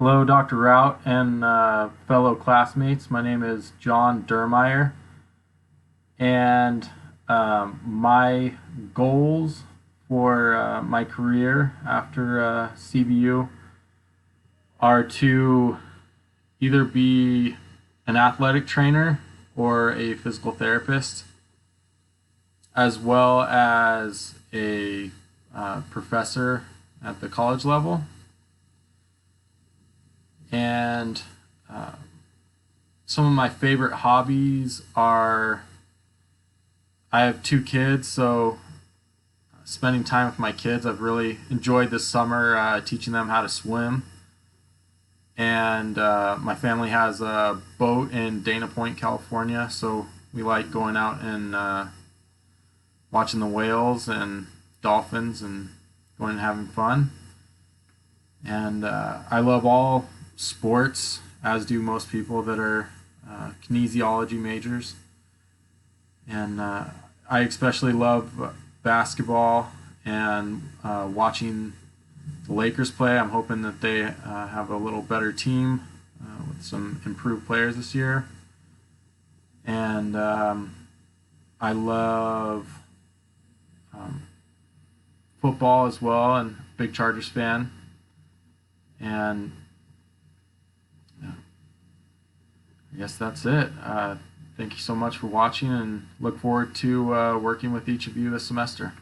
Hello, Dr. Rout and fellow classmates. My name is John Dermeyer, and my goals for my career after CBU are to either be an athletic trainer or a physical therapist, as well as a professor at the college level. And uh, some of my favorite hobbies are I have two kids, so spending time with my kids, I've really enjoyed this summer teaching them how to swim. And my family has a boat in Dana Point, California, so we like going out and watching the whales and dolphins and going and having fun. And I love all sports, as do most people that are kinesiology majors. And I especially love basketball and watching the Lakers play. I'm hoping that they have a little better team with some improved players this year. And I love um, football as well, and big Chargers fan. And yeah, I guess that's it. Thank you so much for watching, and look forward to working with each of you this semester.